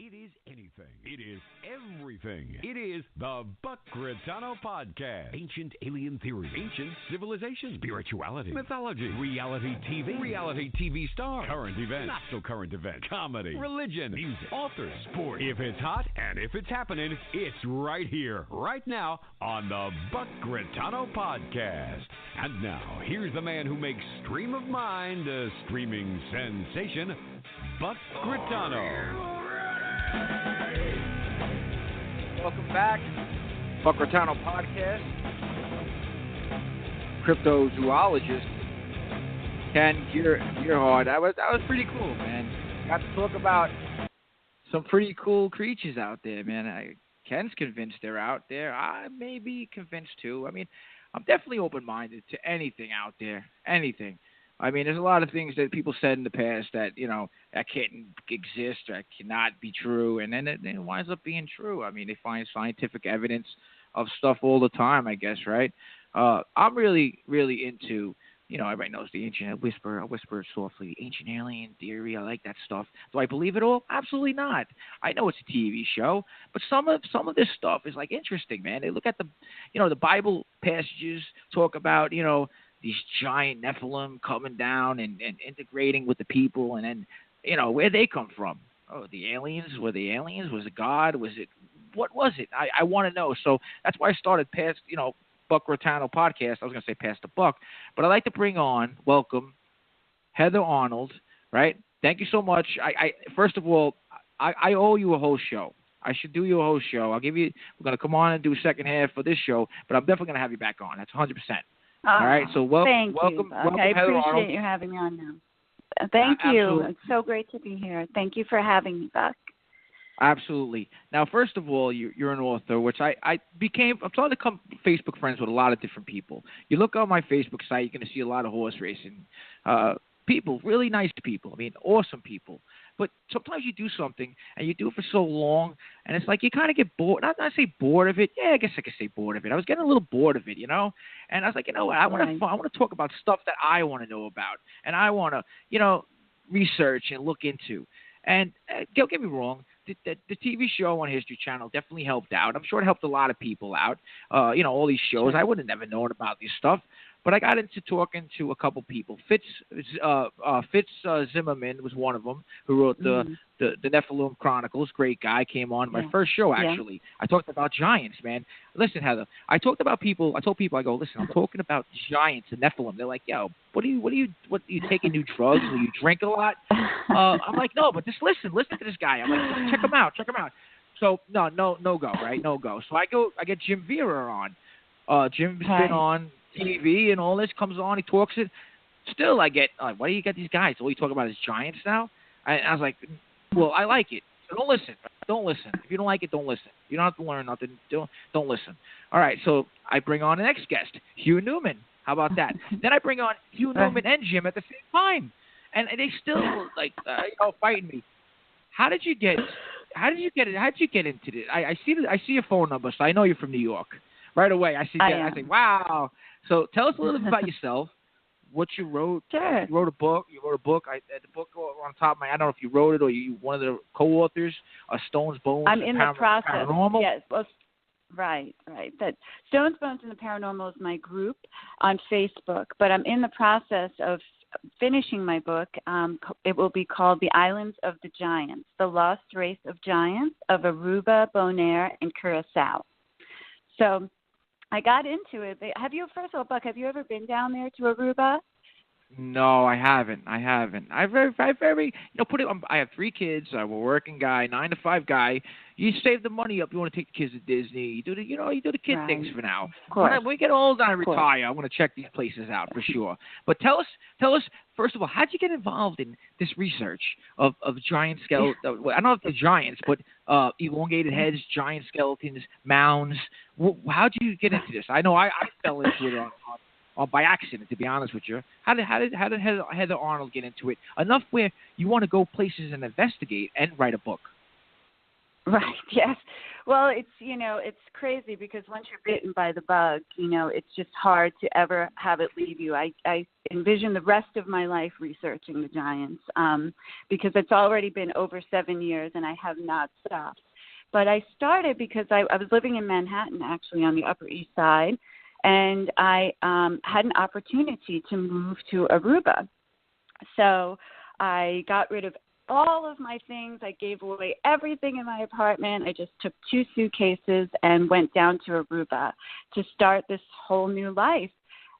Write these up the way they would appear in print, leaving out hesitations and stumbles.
It is anything. It is everything. It is the Grottano Podcast. Ancient alien theories, ancient civilization, spirituality, mythology, reality TV stars, current events, not so current events, comedy, religion, music, authors, sports. If it's hot and if it's happening, it's right here, right now on the Grottano Podcast. And now, here's the man who makes Stream of Mind a streaming sensation, Grottano. Welcome back, Grottano Podcast. Cryptozoologist Ken Gerhard. That was pretty cool, man. Got to talk about some pretty cool creatures out there, man. Ken's convinced they're out there. I may be convinced too. I mean, I'm definitely open-minded to anything out there, anything. I mean, there's a lot of things that people said in the past that, that can't exist or that cannot be true, and then it winds up being true. I mean, they find scientific evidence of stuff all the time, I guess, right? I'm really, really into, everybody knows the ancient, I whisper softly, ancient alien theory. I like that stuff. Do I believe it all? Absolutely not. I know it's a TV show, but some of this stuff is, like, interesting, man. They look at the Bible passages talk about, these giant Nephilim coming down and integrating with the people, and then, where'd they come from? Oh, the aliens? Were the aliens? Was it God? What was it? I want to know. So that's why I started Buck Grottano Podcast. I was going to say Pass the Buck, but I'd like to welcome Heather Arnold, right? Thank you so much. First of all, I owe you a whole show. I should do you a whole show. We're going to come on and do a second half for this show, but I'm definitely going to have you back on. That's 100%. All right, so welcome, welcome, Heather I appreciate Arnold. you having me on now. Thank you. Absolutely. It's so great to be here. Thank you for having me, Buck. Absolutely. Now, first of all, you're an author, which I'm starting to become Facebook friends with a lot of different people. You look on my Facebook site, you're going to see a lot of horse racing people, really nice people. I mean, awesome people. But sometimes you do something, and you do it for so long, and it's like you kind of get bored. Not say bored of it. Yeah, I guess I could say bored of it. I was getting a little bored of it, And I was like, what? I want to talk about stuff that I want to know about, and I want to, research and look into. And don't get me wrong, the TV show on History Channel definitely helped out. I'm sure it helped a lot of people out. All these shows, I would have never known about this stuff. But I got into talking to a couple people. Fitz Zimmerman was one of them, who wrote the Nephilim Chronicles. Great guy. Came on my first show, actually. Yeah. I talked about giants, man. Listen, Heather, I told people, I go, listen, I'm talking about giants and Nephilim. They're like, yo, what are you taking new drugs? Will you drink a lot? I'm like, no, but just listen to this guy. I'm like, check him out. So no go, right? No go. So I get Jim Vera on. Jim's been on TV and all this, comes on, he talks it. Still, I get, why do you get these guys? All you talk about is giants now? I was like, well, I like it. So don't listen. If you don't like it, don't listen. You don't have to learn nothing. Don't listen. All right, so I bring on the next guest, Hugh Newman. How about that? Then I bring on Hugh Newman and Jim at the same time. And they still, fighting me. How did you get into this? I see your phone number, so I know you're from New York. Right away, I say, wow. So tell us a little bit about yourself, what you wrote. Sure. You wrote a book. The book on top of my, I don't know if you wrote it or you one of the co-authors, Stones, Bones. I'm in the process. Paranormal. Yes. Well, right. That Stones, Bones, and the Paranormal is my group on Facebook, but I'm in the process of finishing my book. It will be called The Islands of the Giants, The Lost Race of Giants of Aruba, Bonaire, and Curaçao. So I got into it. First of all, Buck, have you ever been down there to Aruba? No, I haven't. I have 3 kids. I'm a working guy, 9-to-5 guy. You save the money up. You want to take the kids to Disney. You do the kid things for now. Of course. When we get old and I retire, I want to check these places out for sure. But tell us first of all, how'd you get involved in this research of giant skeletons? I don't know if they're giants, but elongated heads, giant skeletons, mounds. How'd you get into this? I know I fell into it by accident, to be honest with you. How did Heather Arnold get into it? Enough where you want to go places and investigate and write a book. Right. Yes. Well, it's crazy because once you're bitten by the bug, it's just hard to ever have it leave you. I envision the rest of my life researching the giants because it's already been over 7 years and I have not stopped. But I started because I was living in Manhattan, actually, on the Upper East Side, and I had an opportunity to move to Aruba. So I got rid of all of my things. I gave away everything in my apartment. I just took 2 suitcases and went down to Aruba to start this whole new life.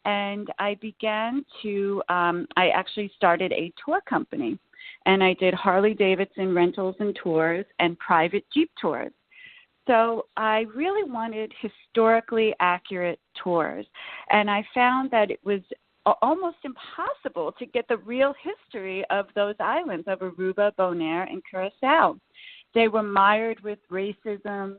And I began to, I actually started a tour company. And I did Harley-Davidson rentals and tours and private Jeep tours. So I really wanted historically accurate tours. And I found that it was almost impossible to get the real history of those islands, of Aruba, Bonaire, and Curaçao. They were mired with racism.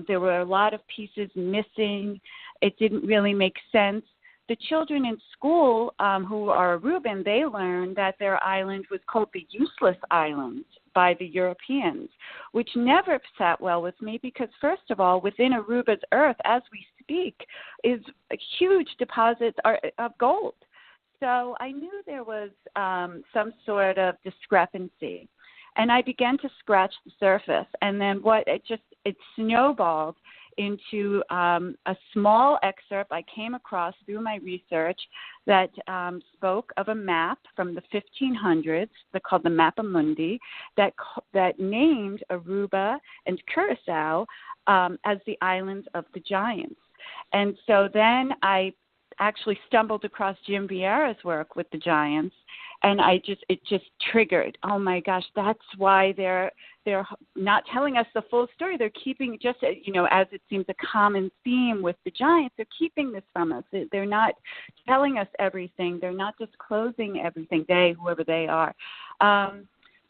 There were a lot of pieces missing. It didn't really make sense. The children in school who are Aruban, they learned that their island was called the Useless Islands by the Europeans, which never sat well with me because, first of all, within Aruba's earth, as we speak, is huge deposits of gold. So I knew there was some sort of discrepancy. And I began to scratch the surface. And then it snowballed into a small excerpt I came across through my research that spoke of a map from the 1500s, called the Mappa Mundi, that named Aruba and Curaçao as the islands of the giants. And so then I actually stumbled across Jim Vieira's work with the giants, and it just triggered. Oh my gosh, that's why they're not telling us the full story. They're keeping as it seems a common theme with the giants. They're keeping this from us. They're not telling us everything. They're not disclosing everything. Whoever they are.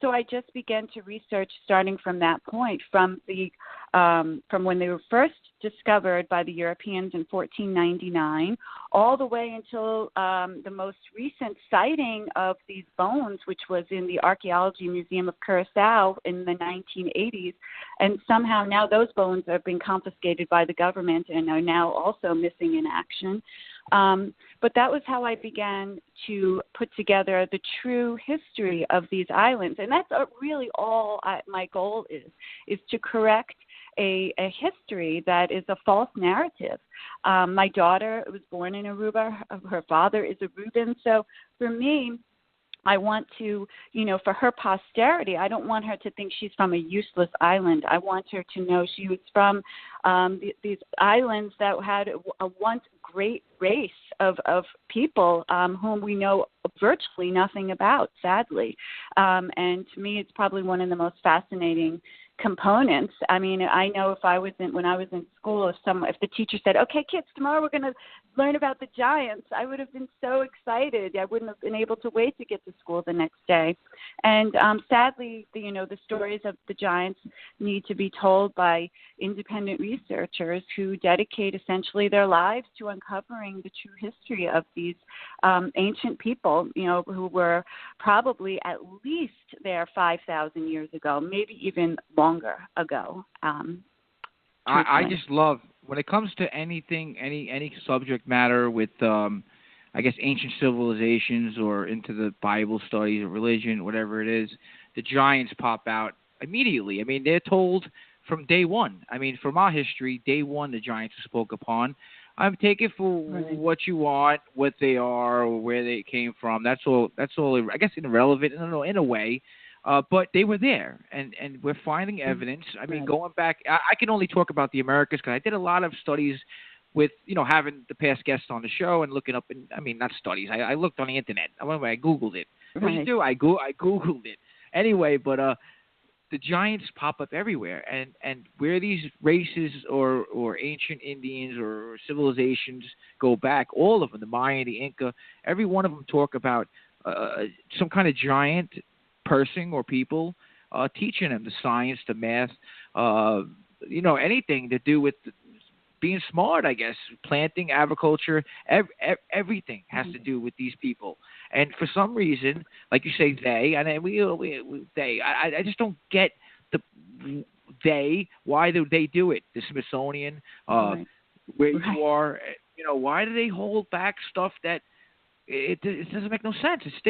So I just began to research, starting from that point, from when they were first discovered by the Europeans in 1499, all the way until the most recent sighting of these bones, which was in the Archaeology Museum of Curaçao in the 1980s. And somehow now those bones are being confiscated by the government and are now also missing in action. But that was how I began to put together the true history of these islands. And that's really all my goal is to correct a history that is a false narrative. My daughter was born in Aruba. Her father is Aruban. So for me, I want to, for her posterity, I don't want her to think she's from a useless island. I want her to know she was from these islands that had a once great race of people whom we know virtually nothing about, sadly. And to me, it's probably one of the most fascinating components. I mean, I know when I was in school, if the teacher said, "Okay, kids, tomorrow we're going to learn about the giants," I would have been so excited. I wouldn't have been able to wait to get to school the next day. And sadly, the stories of the giants need to be told by independent researchers who dedicate essentially their lives to uncovering the true history of these ancient people, who were probably at least there 5,000 years ago, maybe even longer ago. I just love, when it comes to anything, any subject matter with, I guess, ancient civilizations or into the Bible studies or religion, whatever it is, the giants pop out immediately. I mean, they're told from day one. I mean, from our history, day one, the giants are spoke upon. Take it for what you want, what they are, or where they came from. That's all. I guess irrelevant in a way. But they were there, and we're finding evidence. I mean, going back, I can only talk about the Americas because I did a lot of studies with, having the past guests on the show and looking up, not studies. I looked on the internet. I Googled it. What did you do? I Googled it. Anyway, but the giants pop up everywhere, and where these races or ancient Indians or civilizations go back, all of them, the Maya, the Inca, every one of them talk about some kind of giant person or people teaching them the science, the math, anything to do with being smart, I guess, planting, agriculture, everything has to do with these people. And for some reason, like you say, they, and I just don't get Why do they do it? The Smithsonian, Right. where you are, why do they hold back stuff that it doesn't make no sense? It's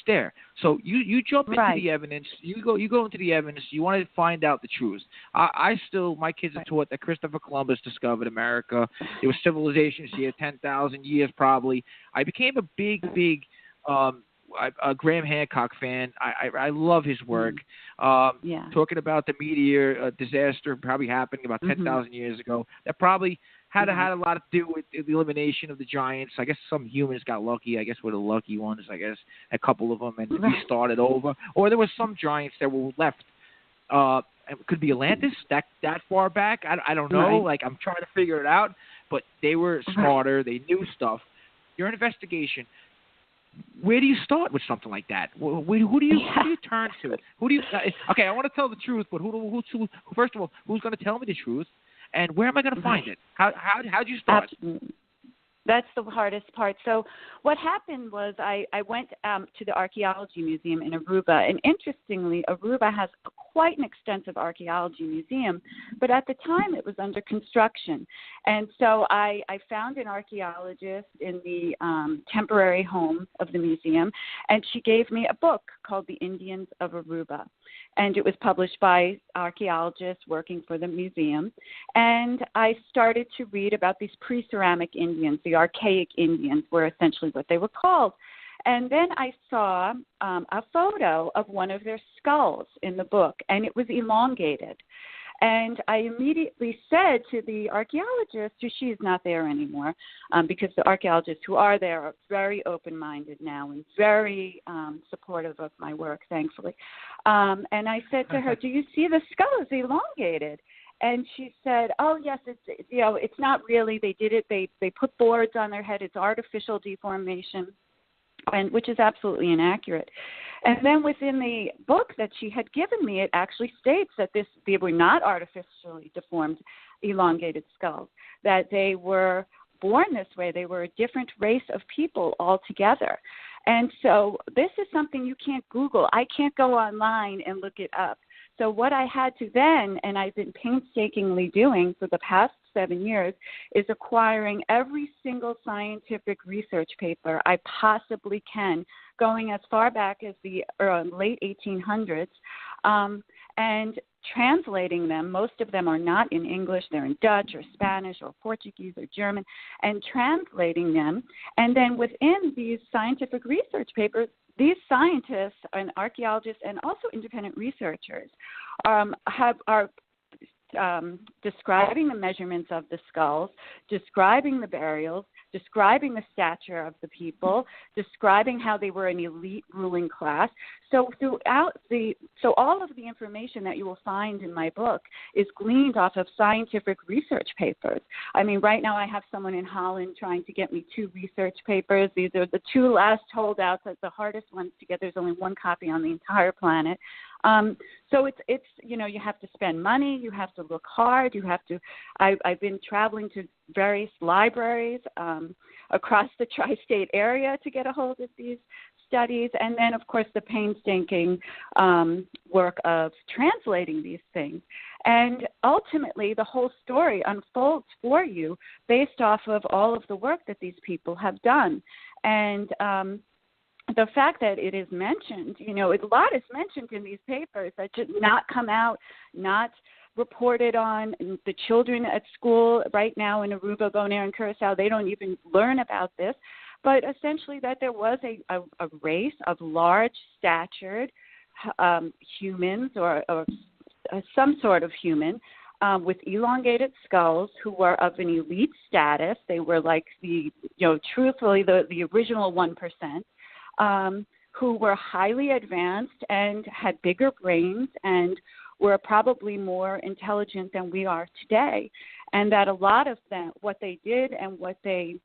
there. So you jump into Right. the evidence. You go into the evidence. You want to find out the truth. My kids are taught that Christopher Columbus discovered America. There was civilizations here 10,000 years probably. I became a big Graham Hancock fan. I love his work. Talking about the meteor disaster probably happening about 10,000 years ago. That probably had a lot to do with the elimination of the giants. I guess some humans got lucky. I guess we're the lucky ones. I guess a couple of them, and we started over. Or there were some giants that were left. It could be Atlantis that far back. I don't know. Right. Like, I'm trying to figure it out. But they were smarter. They knew stuff. Your investigation. Where do you start with something like that? Who do you turn to? Okay, I want to tell the truth, but first of all, who's going to tell me the truth, and where am I going to find it? How'd you start? Absolutely. That's the hardest part. So what happened was I went to the Archaeology Museum in Aruba, and interestingly, Aruba has quite an extensive archaeology museum, but at the time it was under construction. And so I found an archaeologist in the temporary home of the museum, and she gave me a book called The Indians of Aruba. And it was published by archaeologists working for the museum. And I started to read about these pre-ceramic Indians. The archaic Indians were essentially what they were called. And then I saw a photo of one of their skulls in the book, and it was elongated. And I immediately said to the archaeologist, who she's not there anymore, because the archaeologists who are there are very open-minded now and very supportive of my work, thankfully. And I said to her, "Do you see the skull is elongated?" And she said, "Oh yes, it's not really. They did it. They put boards on their head. It's artificial deformation." And which is absolutely inaccurate. And then within the book that she had given me, it actually states that they were not artificially deformed, elongated skulls, that they were born this way. They were a different race of people altogether. And so this is something you can't Google. I can't go online and look it up. So what I had to then, and I've been painstakingly doing for the past 7 years, is acquiring every single scientific research paper I possibly can, going as far back as the late 1800s, and translating them. Most of them are not in English. They're in Dutch or Spanish or Portuguese or German, and translating them. And then within these scientific research papers, these scientists and archaeologists and also independent researchers are describing the measurements of the skulls, describing the burials, describing the stature of the people, describing how they were an elite ruling class. So all of the information that you will find in my book is gleaned off of scientific research papers. I mean, right now I have someone in Holland trying to get me 2 research papers. These are the 2 last holdouts. That's the hardest ones to get. There's only 1 copy on the entire planet. So it's you have to spend money, you have to look hard, I've been traveling to various libraries across the tri-state area to get a hold of these studies, and then of course the painstaking work of translating these things. And ultimately the whole story unfolds for you based off of all of the work that these people have done. And the fact that it is mentioned, a lot is mentioned in these papers that should not come out, not reported on. The children at school right now in Aruba, Bonaire, and Curaçao, they don't even learn about this. But essentially that there was a race of large-statured humans or some sort of human with elongated skulls who were of an elite status. They were like truthfully the original 1%. Who were highly advanced and had bigger brains and were probably more intelligent than we are today, and that a lot of them, what they did and what they,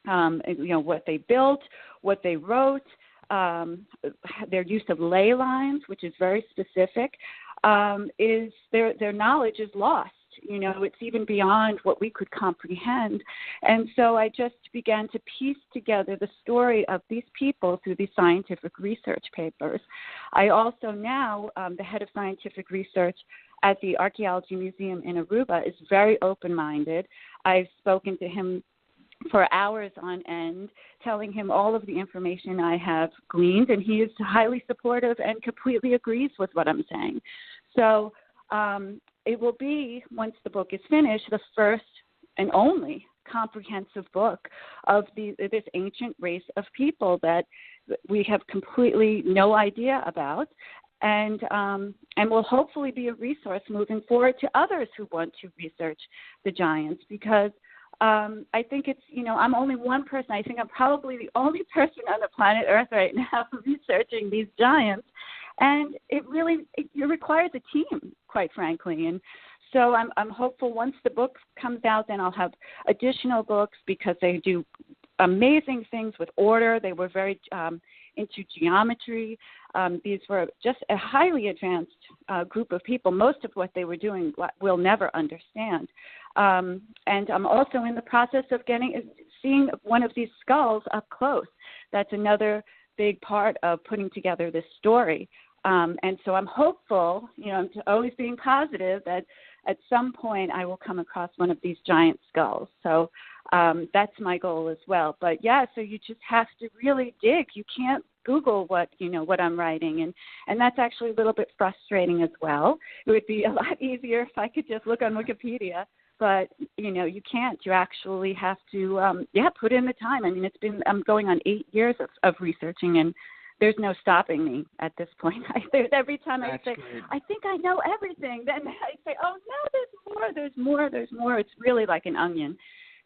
what they built, what they wrote, their use of ley lines, which is very specific, is their knowledge is lost It's even beyond what we could comprehend. And so I just began to piece together the story of these people through these scientific research papers. I also now, the head of scientific research at the Archaeology Museum in Aruba, is very open-minded. I've spoken to him for hours on end, telling him all of the information I have gleaned, and he is highly supportive and completely agrees with what I'm saying. So it will be, once the book is finished, the first and only comprehensive book of this ancient race of people that we have completely no idea about, and will hopefully be a resource moving forward to others who want to research the giants, because I think it's, I'm only one person. I think I'm probably the only person on the planet Earth right now researching these giants. And it requires a team, quite frankly. And so I'm hopeful once the book comes out, then I'll have additional books, because they do amazing things with order. They were very into geometry. These were just a highly advanced group of people. Most of what they were doing we'll never understand. And I'm also in the process of seeing one of these skulls up close. That's another big part of putting together this story. And so I'm hopeful, I'm always being positive, that at some point I will come across one of these giant skulls. So that's my goal as well. But yeah, so you just have to really dig. You can't Google what I'm writing, and that's actually a little bit frustrating as well. It would be a lot easier if I could just look on Wikipedia, but you can't. You actually have to put in the time. I mean, I'm going on 8 years of researching, and there's no stopping me at this point. Every time I say, great. I think I know everything, then I say, oh no, there's more. It's really like an onion,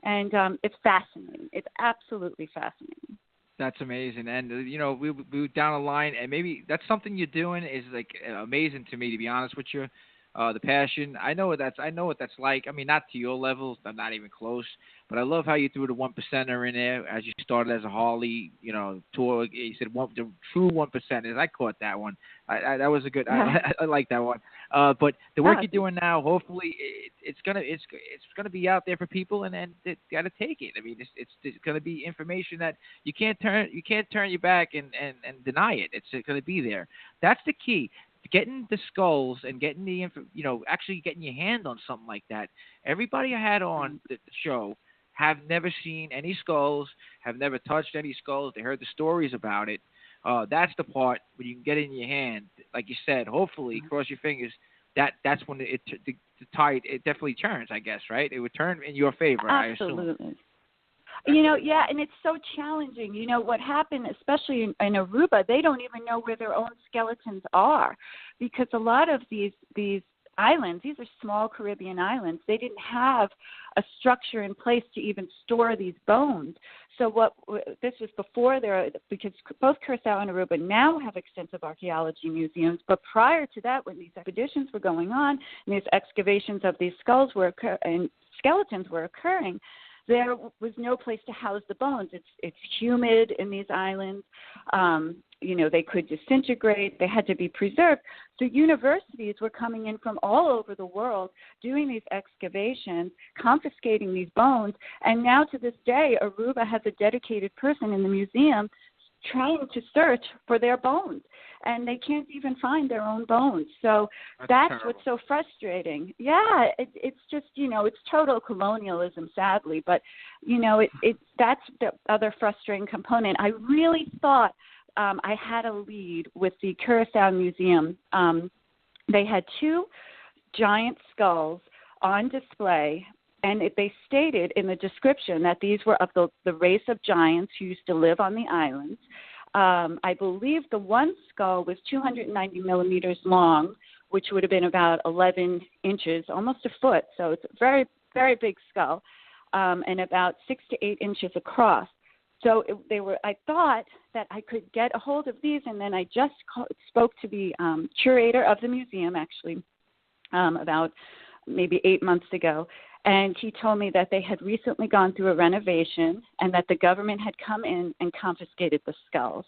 and it's fascinating. It's absolutely fascinating. That's amazing. And, we down the line, and maybe that's something you're doing is like amazing to me, to be honest with you. The passion, I know what that's like. I mean, not to your levels, not even close. But I love how you threw the 1%er in there as you started as a Harley, tour. You said the true 1%ers. I caught that one. That was a good. I like that one. But the work you're doing now, hopefully, it's gonna be out there for people, and they got to take it. I mean, it's gonna be information that you can't turn your back and deny it. It's gonna be there. That's the key. Getting the skulls and getting the actually getting your hand on something like that. Everybody I had on the show have never seen any skulls, have never touched any skulls. They heard the stories about it. That's the part when you can get it in your hand. Like you said, hopefully, cross your fingers. That's when the tide it definitely turns. I guess, right? It would turn in your favor. Absolutely. I assume. And it's so challenging. What happened, especially in Aruba, they don't even know where their own skeletons are, because a lot of these islands, these are small Caribbean islands, they didn't have a structure in place to even store these bones. So this was before because both Curaçao and Aruba now have extensive archaeology museums, but prior to that, when these expeditions were going on and these excavations of these skulls and skeletons were occurring, there was no place to house the bones. It's humid in these islands. They could disintegrate. They had to be preserved. So universities were coming in from all over the world, doing these excavations, confiscating these bones. And now to this day, Aruba has a dedicated person in the museum trying to search for their bones, and they can't even find their own bones. So that's what's so frustrating. Yeah, it's just, it's total colonialism, sadly, but, that's the other frustrating component. I really thought I had a lead with the Curaçao Museum. They had 2 giant skulls on display, and they stated in the description that these were of the race of giants who used to live on the islands. I believe the one skull was 290 millimeters long, which would have been about 11 inches, almost a foot. So it's a very, very big skull, and about 6 to 8 inches across. So I thought that I could get a hold of these, and then I just spoke to the curator of the museum, actually, about maybe 8 months ago. And he told me that they had recently gone through a renovation and that the government had come in and confiscated the skulls,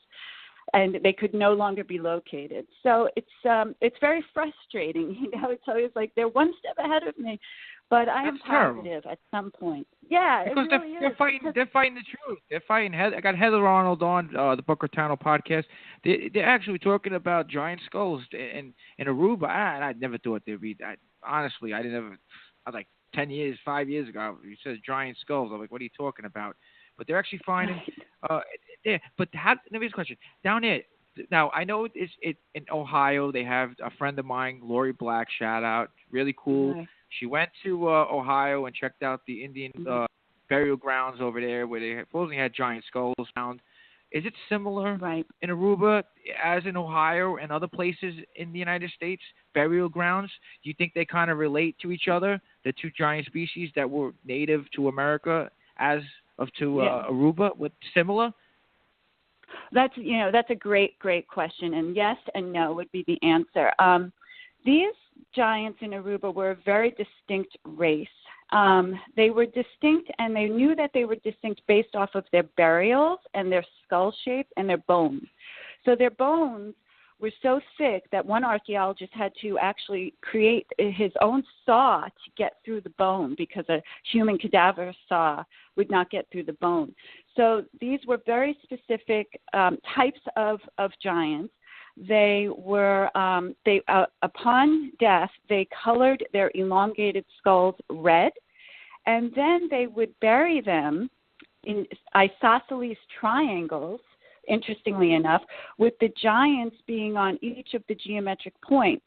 and they could no longer be located. So it's very frustrating. It's always like they're one step ahead of me But I am That's terrible. positive at some point. Yeah, Because it really is. they're fighting the truth. They're fighting. I got Heather Arnold on the Grottano podcast. They're actually talking about giant skulls in Aruba. And I never thought they'd be. Honestly, I didn't ever. I was like 5 years ago. You said giant skulls. I'm like, what are you talking about? But they're actually finding. Yeah. But let me ask a question. Down there. Now I know it's in Ohio. They have a friend of mine, Lori Black. Shout out. Really cool. Right. She went to Ohio and checked out the Indian burial grounds over there where they supposedly had giant skulls found. Is it similar in Aruba as in Ohio and other places in the United States, burial grounds? Do you think they kind of relate to each other, the two giant species that were native to America as of to Aruba, with similar? That's a great question, and yes and no would be the answer. These giants in Aruba were a very distinct race. They were distinct, and they knew that they were distinct based off of their burials and their skull shape and their bones. So their bones were so thick that one archaeologist had to actually create his own saw to get through the bone because a human cadaver saw would not get through the bone. So these were very specific types of giants. They were upon death, they colored their elongated skulls red, and then they would bury them in isosceles triangles, interestingly enough, with the giants being on each of the geometric points,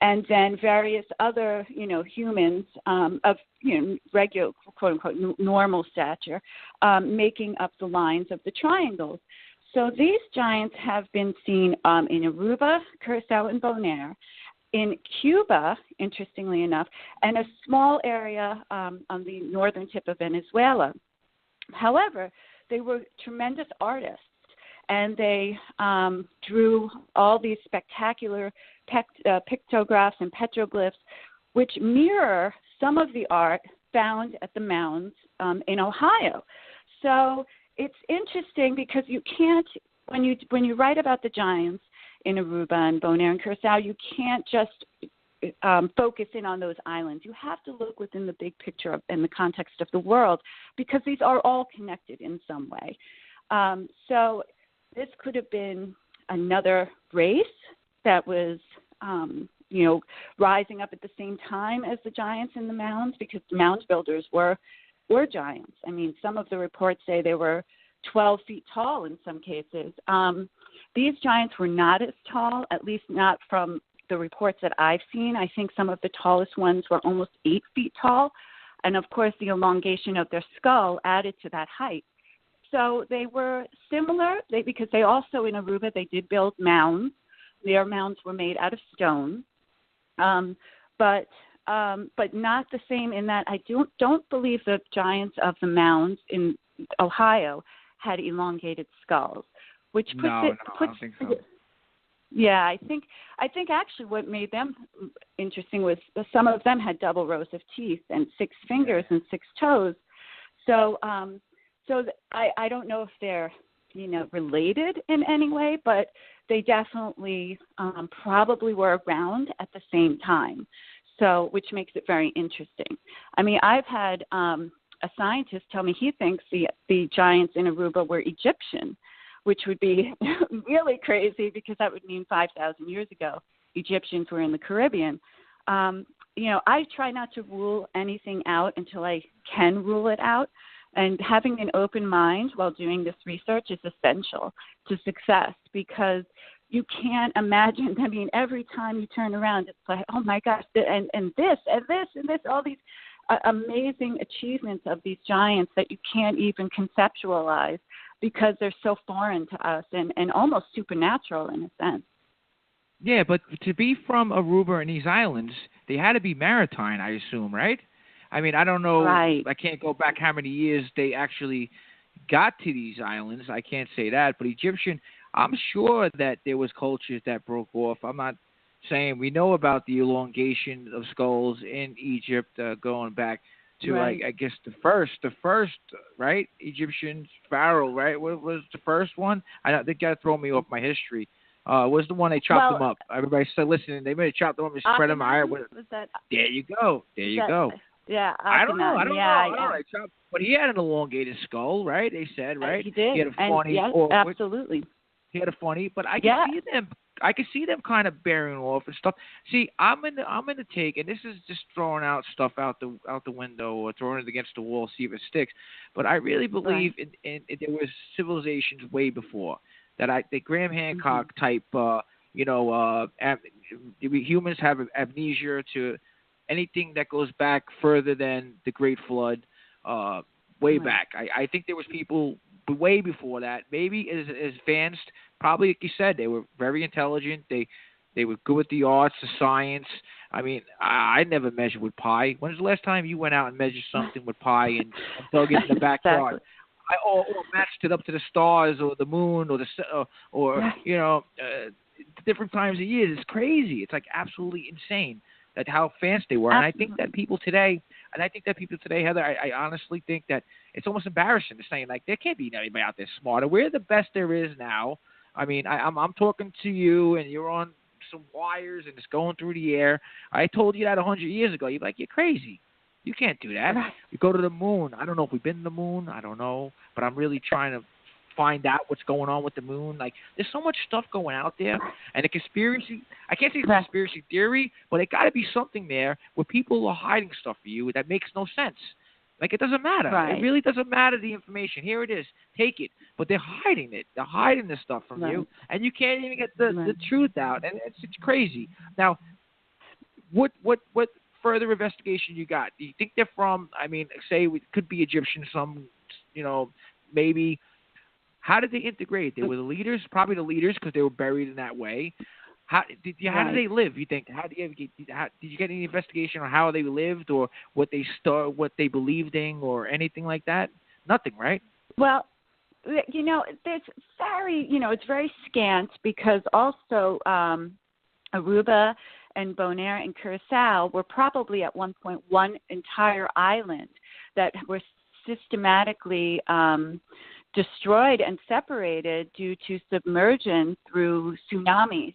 and then various other, humans of regular, quote unquote, normal stature, making up the lines of the triangles. So these giants have been seen in Aruba, Curaçao, and Bonaire, in Cuba, interestingly enough, and a small area on the northern tip of Venezuela. However, they were tremendous artists, and they drew all these spectacular pictographs and petroglyphs, which mirror some of the art found at the mounds in Ohio. So it's interesting because you can't, when you write about the giants in Aruba and Bonaire and Curaçao, you can't just focus in on those islands. You have to look within the big picture in the context of the world, because these are all connected in some way. So this could have been another race that was, rising up at the same time as the giants in the mounds, because the mound builders were giants. I mean, some of the reports say they were 12 feet tall in some cases. These giants were not as tall, at least not from the reports that I've seen. I think some of the tallest ones were almost 8 feet tall. And, of course, the elongation of their skull added to that height. So they were similar because they also, in Aruba, they did build mounds. Their mounds were made out of stone. But not the same in that I don't believe the giants of the mounds in Ohio had elongated skulls, which puts I don't think so. Yeah, I think actually what made them interesting was some of them had double rows of teeth and 6 fingers and 6 toes. So I don't know if they're related in any way, but they definitely probably were around at the same time. So, which makes it very interesting. I mean, I've had a scientist tell me he thinks the giants in Aruba were Egyptian, which would be really crazy because that would mean 5,000 years ago Egyptians were in the Caribbean. I try not to rule anything out until I can rule it out. And having an open mind while doing this research is essential to success, because you can't imagine. I mean, every time you turn around, it's like, oh my gosh, and this, all these amazing achievements of these giants that you can't even conceptualize because they're so foreign to us and almost supernatural in a sense. Yeah, but to be from Aruba and these islands, they had to be maritime, I assume, right? I mean, I don't know. Right. I can't go back how many years they actually got to these islands. I can't say that. But Egyptian, I'm sure that there was cultures that broke off. I'm not saying we know about the elongation of skulls in Egypt going back to, right. I guess, the first, right? Egyptian pharaoh, right? What was the first one? I think that throw me off my history. Was the one they chopped them up? Everybody said, listen, they may have chopped them up and spread them out. Was that? There you go. Yeah, I don't know. I don't know. Yeah. But he had an elongated skull, right? They said, right? He did. He had a funny. Yes, absolutely. He had a funny, but I can see them. I can see them kind of bearing off and stuff. See, I'm in the take, and this is just throwing out stuff out the window or throwing it against the wall, see if it sticks. But I really believe in there was civilizations way before that. The Graham Hancock type. Humans have amnesia to anything that goes back further than the Great Flood, way back. I think there was people way before that, maybe as advanced. Probably, like you said, they were very intelligent. They were good with the arts, the science. I mean, I never measured with pi. When was the last time you went out and measured something with pi and dug it in the backyard? Exactly. Or matched it up to the stars or the moon or different times of year. It's crazy. It's like absolutely insane that how fast they were. Absolutely. And I think that people today, Heather, I honestly think that it's almost embarrassing to say, like, there can't be anybody out there smarter. We're the best there is now. I mean, I'm talking to you, and you're on some wires, and it's going through the air. I told you that 100 years ago. You're like, you're crazy. You can't do that. Right. You go to the moon. I don't know if we've been to the moon. I don't know. But I'm really trying to find out what's going on with the moon. Like, there's so much stuff going out there. And the conspiracy, I can't say it's a conspiracy theory, but it got to be something there where people are hiding stuff for you that makes no sense. Like, it doesn't matter. Right. It really doesn't matter, the information. Here it is. Take it. But they're hiding it. They're hiding this stuff from you. And you can't even get the truth out. And it's crazy. Now, what further investigation you got? Do you think they're from, I mean, say it could be Egyptian, some, maybe. How did they integrate? They were the leaders, probably the leaders because they were buried in that way. How did they live? You think? Did you get any investigation on how they lived or what they believed in or anything like that? Nothing, right? Well, there's it's very scant because also Aruba and Bonaire and Curaçao were probably at one point one entire island that were systematically destroyed and separated due to submersion through tsunamis,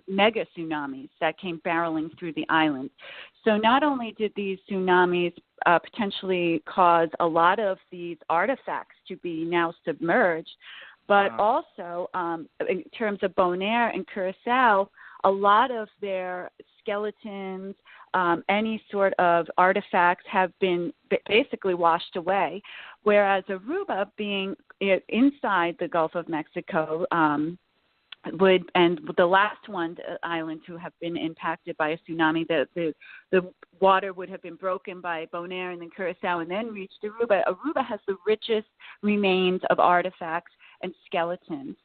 mega tsunamis that came barreling through the island. So not only did these tsunamis potentially cause a lot of these artifacts to be now submerged, but also in terms of Bonaire and Curaçao, a lot of their skeletons, any sort of artifacts have been basically washed away, whereas Aruba, being inside the Gulf of Mexico, and the last one, the island to have been impacted by a tsunami, the water would have been broken by Bonaire and then Curaçao and then reached Aruba. Aruba has the richest remains of artifacts and skeletons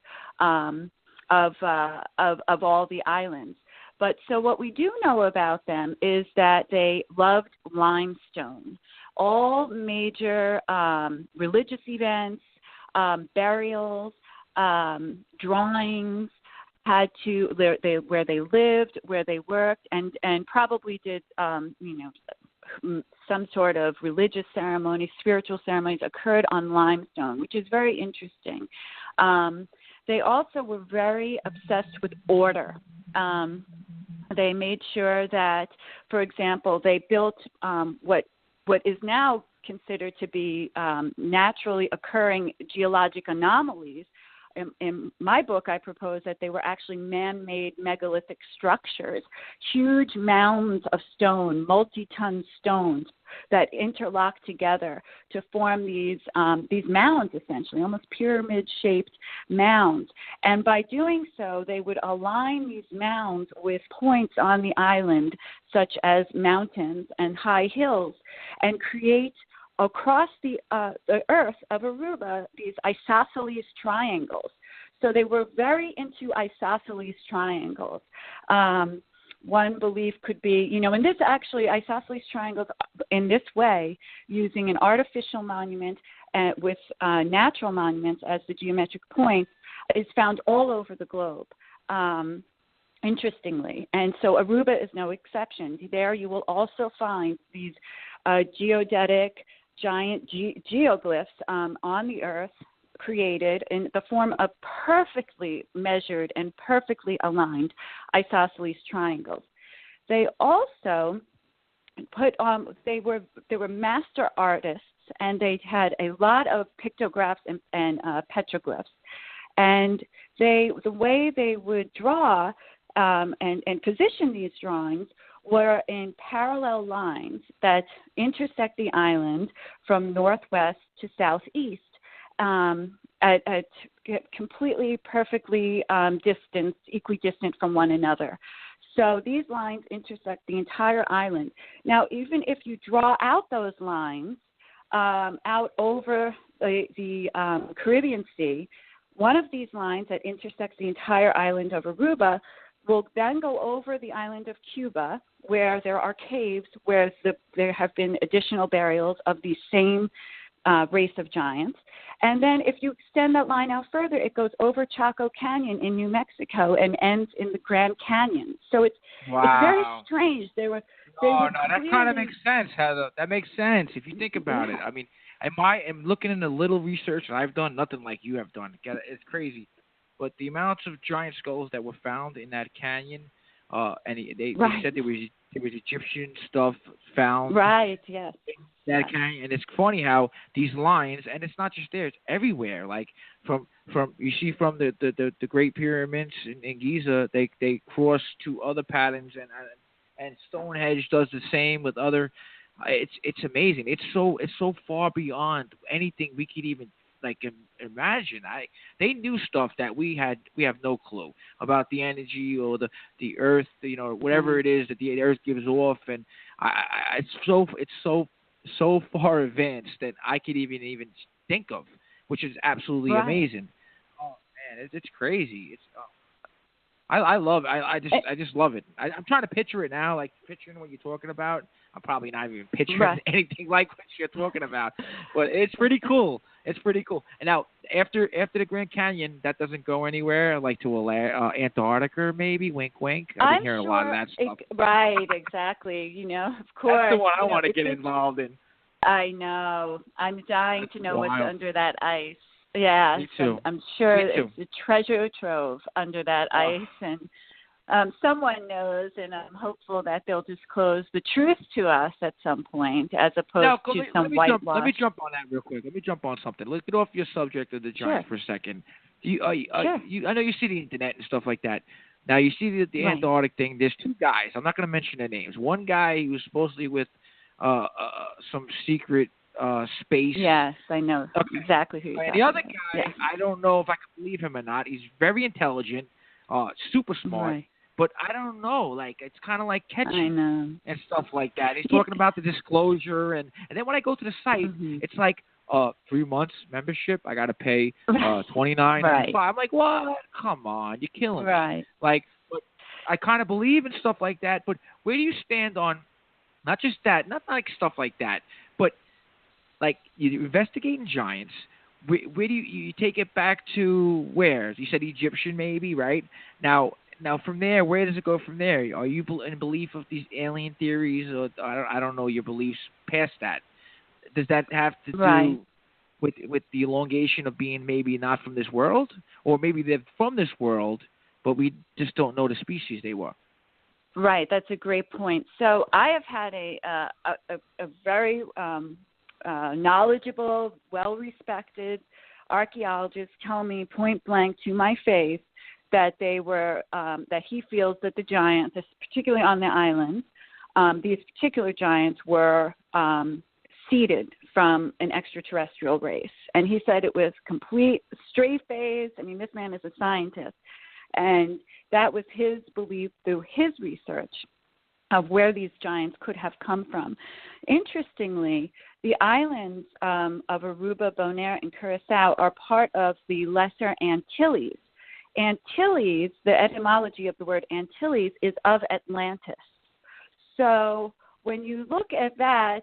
of all the islands. But so what we do know about them is that they loved limestone. All major religious events, burials, drawings had to where they lived, where they worked, and probably did some sort of religious ceremony, spiritual ceremonies occurred on limestone, which is very interesting. They also were very obsessed with order. They made sure that, for example, they built what is now considered to be naturally occurring geologic anomalies. In my book, I propose that they were actually man-made megalithic structures, huge mounds of stone, multi-ton stones that interlock together to form these mounds, essentially, almost pyramid-shaped mounds. And by doing so, they would align these mounds with points on the island, such as mountains and high hills, and create across the earth of Aruba these isosceles triangles. So they were very into isosceles triangles. One belief could be, and this actually, isosceles triangles in this way, using an artificial monument with natural monuments as the geometric points, is found all over the globe, interestingly. And so Aruba is no exception. There you will also find these geodetic giant geoglyphs on the earth, created in the form of perfectly measured and perfectly aligned isosceles triangles. They also they were master artists, and they had a lot of pictographs and petroglyphs, and the way they would draw and position these drawings were in parallel lines that intersect the island from northwest to southeast at completely perfectly equidistant from one another. So these lines intersect the entire island. Now, even if you draw out those lines out over the Caribbean Sea, one of these lines that intersects the entire island of Aruba will then go over the island of Cuba, where there are caves where there have been additional burials of the same race of giants. And then if you extend that line out further, it goes over Chaco Canyon in New Mexico and ends in the Grand Canyon. So it's very strange. That kind of makes sense, Heather. That makes sense if you think about it. I mean, I'm looking into little research, and I've done nothing like you have done. It's crazy. But the amounts of giant skulls that were found in that canyon, and they said there was Egyptian stuff found. Right, yes. That canyon, and it's funny how these lines, and it's not just there; it's everywhere. Like from you see from the Great Pyramids in Giza, they cross to other patterns, and Stonehenge does the same with other. It's amazing. It's so far beyond anything we could even imagine. They knew stuff that we have no clue about, the energy or the earth, whatever it is that the earth gives off, and it's so far advanced that I could even think of, which is absolutely amazing. Oh man, it's crazy. I love it. I just love it. I'm trying to picture it now, like picturing what you're talking about. I'm probably not even picturing anything like what you're talking about, but it's pretty cool. It's pretty cool. And now, after the Grand Canyon, that doesn't go anywhere, like to Antarctica, maybe. Wink, wink. I've been hearing a lot of that stuff. Right, exactly. Of course. That's the one I want to get involved in. I know. I'm dying to know what's under that ice. Yeah, me too. I'm sure it's a treasure trove under that ice, and someone knows, and I'm hopeful that they'll disclose the truth to us at some point, as opposed to some whitewash. Let me jump on that real quick. Let me jump on something. Let's get off your subject of the giants for a second. I know you see the internet and stuff like that. Now, you see the Antarctic thing. There's two guys. I'm not going to mention their names. One guy who was supposedly with some secret space. Yes, I know exactly who you're talking about. The other guy, yes. I don't know if I can believe him or not. He's very intelligent, super smart, but I don't know. Like, it's kind of like catching and stuff like that. He's talking about the disclosure, and then when I go to the site, it's like 3 months membership. I got to pay $29.95. I'm like, what? Come on, you're killing me. Like, but I kind of believe in stuff like that. But where do you stand on not just that, not like stuff like that, but like you're investigating giants? Where do you take it back to? Where you said Egyptian, maybe, right? Now from there, where does it go from there? Are you in belief of these alien theories, or I don't know your beliefs past that? Does that have to do with the elongation of being maybe not from this world, or maybe they're from this world, but we just don't know the species they were? Right, that's a great point. So I have had a very knowledgeable, well-respected archaeologist tell me point blank to my face that they were that he feels that the giants, particularly on the island, these particular giants were seeded from an extraterrestrial race, and he said it was complete straight face. I mean, this man is a scientist, and that was his belief through his research of where these giants could have come from. Interestingly, the islands of Aruba, Bonaire, and Curaçao are part of the Lesser Antilles. Antilles, the etymology of the word Antilles, is of Atlantis. So when you look at that,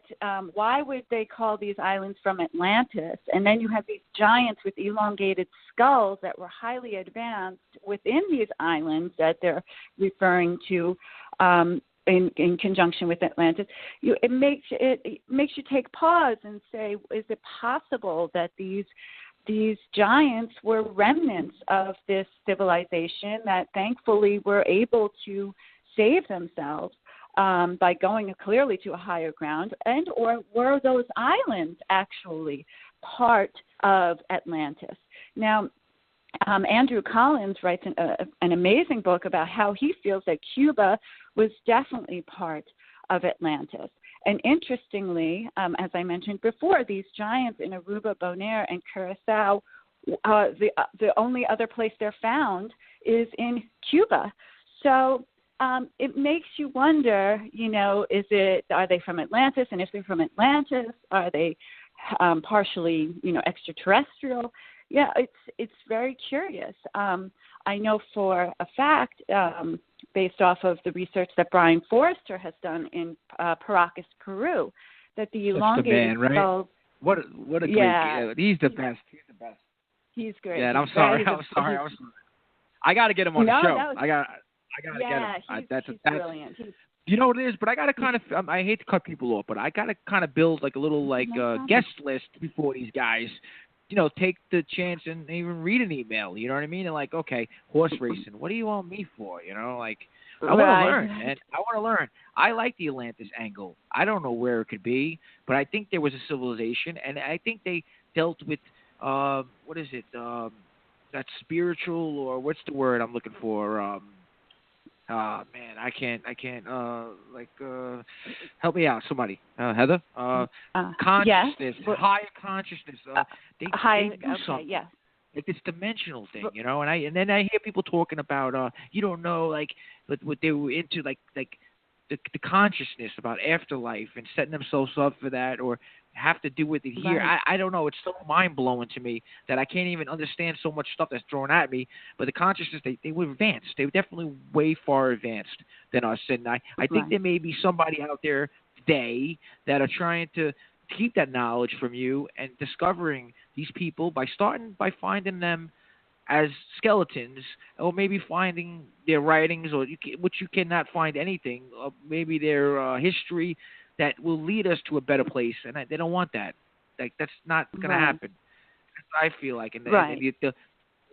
why would they call these islands from Atlantis? And then you have these giants with elongated skulls that were highly advanced within these islands that they're referring to in conjunction with Atlantis. It makes you take pause and say, is it possible that these giants were remnants of this civilization that thankfully were able to save themselves? by going clearly to a higher ground, and or were those islands actually part of Atlantis? Now, Andrew Collins writes an amazing book about how he feels that Cuba was definitely part of Atlantis. And interestingly, as I mentioned before, these giants in Aruba, Bonaire, and Curaçao, the only other place they're found is in Cuba. So it makes you wonder, are they from Atlantis? And if they're from Atlantis, are they partially, extraterrestrial? Yeah, it's very curious. I know for a fact, based off of the research that Brian Forrester has done in Paracas, Peru, that the elongated skulls. What a great. He's the best. He's great. Yeah, I'm sorry. I got to get him on the show. I got to get him. That's brilliant. You know what it is, but I got to kind of. I hate to cut people off, but I got to kind of build like a little guest list before these guys. Take the chance and even read an email. You know what I mean? And like, okay, horse racing. What do you want me for? I want to learn, and I want to learn. I like the Atlantis angle. I don't know where it could be, but I think there was a civilization, and I think they dealt with what is it? That spiritual, or what's the word I'm looking for? Man, I can't. Help me out, somebody. Heather. Consciousness, yes. Higher consciousness. They do something. Yes. Like this dimensional thing, and then I hear people talking about, what they were into, like the consciousness about afterlife and setting themselves up for that, or have to do with it here. Right. I don't know. It's so mind-blowing to me that I can't even understand so much stuff that's thrown at me. But the consciousness, they were advanced. They were definitely way far advanced than us. And I think there may be somebody out there today that are trying to keep that knowledge from you and discovering these people by finding them as skeletons, or maybe finding their writings, or which you cannot find anything, or maybe their history that will lead us to a better place, and they don't want that. Like, that's not going to happen. I feel like, and the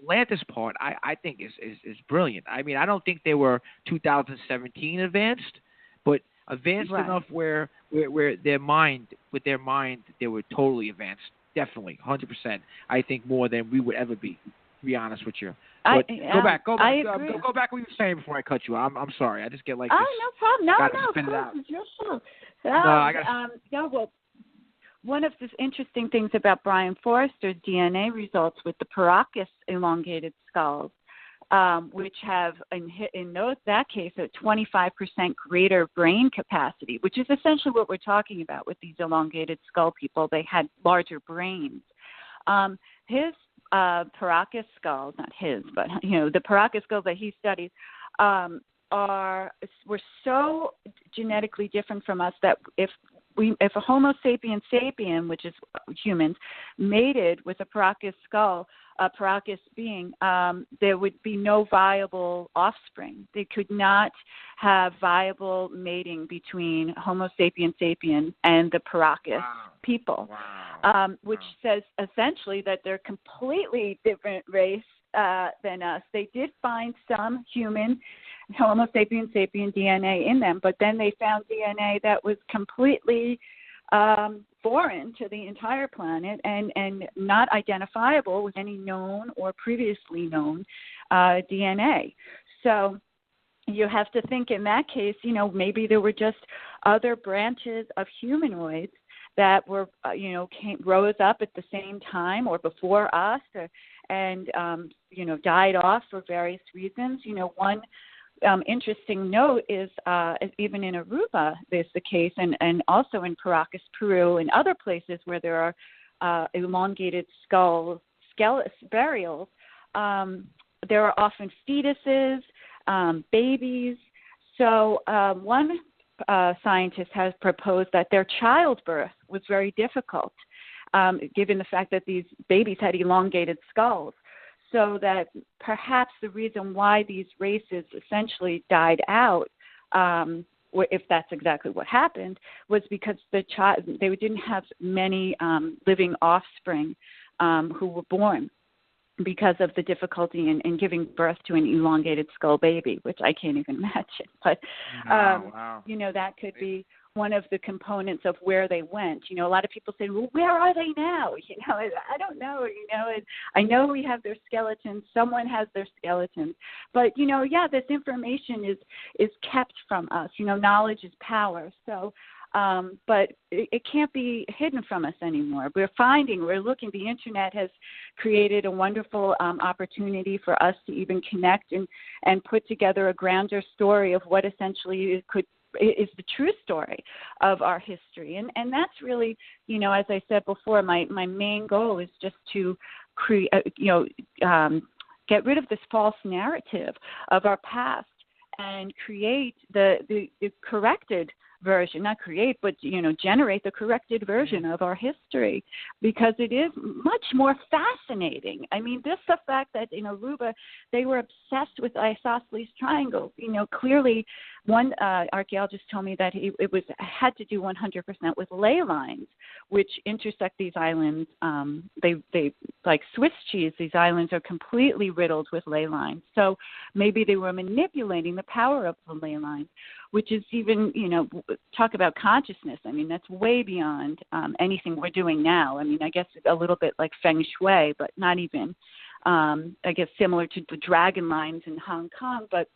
Atlantis part, I think is brilliant. I mean, I don't think they were 2017 advanced, but advanced enough where their mind, they were totally advanced. Definitely, 100%. I think more than we would ever be. To be honest with you. But go back. Go back what you were saying before I cut you. I'm sorry. I just get like this. Oh, no problem. No, of course. It's your show. Well, one of the interesting things about Brian Forrester's DNA results with the Paracas elongated skulls, which have, in that case, a 25% greater brain capacity, which is essentially what we're talking about with these elongated skull people. They had larger brains. His Paracas skulls, not his, but the Paracas skulls that he studies, were so genetically different from us that if a Homo sapien sapien, which is humans, mated with a Paracas skull, a Paracas being, there would be no viable offspring. They could not have viable mating between Homo sapien sapien and the Paracas people, which says essentially that they're completely different race than us. They did find some human Homo sapien sapien DNA in them, but then they found DNA that was completely foreign to the entire planet and not identifiable with any known or previously known DNA. So you have to think in that case, maybe there were just other branches of humanoids that were, rose up at the same time or before us and died off for various reasons. One interesting note is even in Aruba, there's the case, and also in Paracas, Peru, and other places where there are elongated burials, there are often fetuses, babies. So one scientist has proposed that their childbirth was very difficult, given the fact that these babies had elongated skulls. So that perhaps the reason why these races essentially died out, if that's exactly what happened, was because they didn't have many living offspring who were born. because of the difficulty in giving birth to an elongated skull baby, which I can't even imagine. But, Wow. That could be one of the components of where they went. A lot of people say, well, where are they now? I don't know. I know we have their skeletons. Someone has their skeletons. But, this information is kept from us. Knowledge is power. So, but it can't be hidden from us anymore. We're looking, the Internet has created a wonderful opportunity for us to even connect and put together a grander story of what essentially is the true story of our history. And that's really, as I said before, my main goal is just to create, get rid of this false narrative of our past and create the corrected version, not create, but, generate the corrected version of our history, because it is much more fascinating. I mean, the fact that in Aruba, they were obsessed with isosceles triangles. Clearly one archaeologist told me that it had to do 100% with ley lines, which intersect these islands. They like Swiss cheese, these islands are completely riddled with ley lines. So maybe they were manipulating the power of the ley lines, which is even, talk about consciousness. I mean, that's way beyond anything we're doing now. I mean, I guess a little bit like feng shui, but not even, I guess, similar to the dragon lines in Hong Kong. But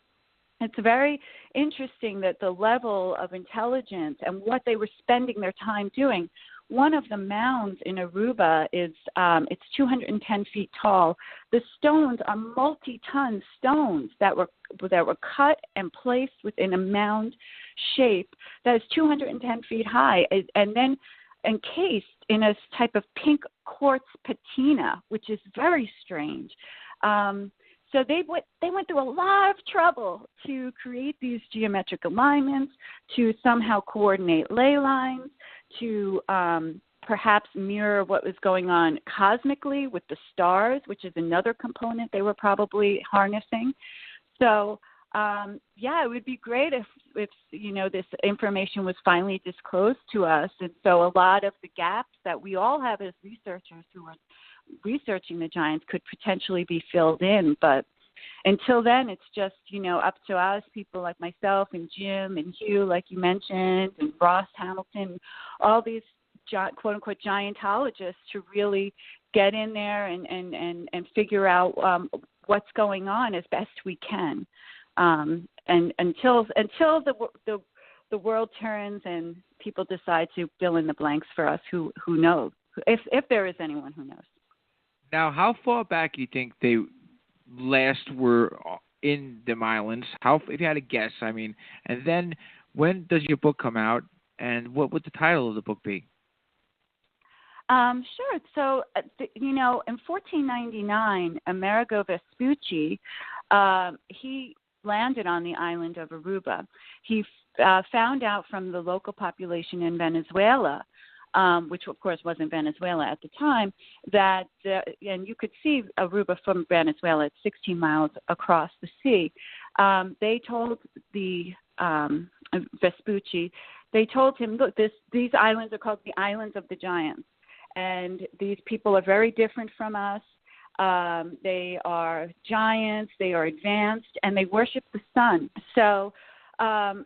it's very interesting that the level of intelligence and what they were spending their time doing. One of the mounds in Aruba is it's 210 feet tall. The stones are multi-ton stones that were cut and placed within a mound shape that is 210 feet high, and then encased in a type of pink quartz patina, which is very strange. So they went through a lot of trouble to create these geometric alignments, to somehow coordinate ley lines, to perhaps mirror what was going on cosmically with the stars, which is another component they were probably harnessing. So, it would be great if this information was finally disclosed to us. And so a lot of the gaps that we all have as researchers who are researching the giants could potentially be filled in. But until then, it's just, up to us, people like myself and Jim and Hugh, like you mentioned, and Ross Hamilton, all these quote-unquote giantologists, to really get in there and figure out what's going on as best we can. And until the world turns and people decide to fill in the blanks for us, who knows, if there is anyone who knows. Now, how far back do you think they last were in them islands? If you had to guess, I mean, and then when does your book come out, and what would the title of the book be? Sure. So, in 1499, Amerigo Vespucci, he landed on the island of Aruba. He found out from the local population in Venezuela, which of course wasn't Venezuela at the time, and you could see Aruba from Venezuela. It's 16 miles across the sea. They told the Vespucci, they told him, look, these islands are called the Islands of the Giants, and these people are very different from us. They are giants, they are advanced, and they worship the sun. So that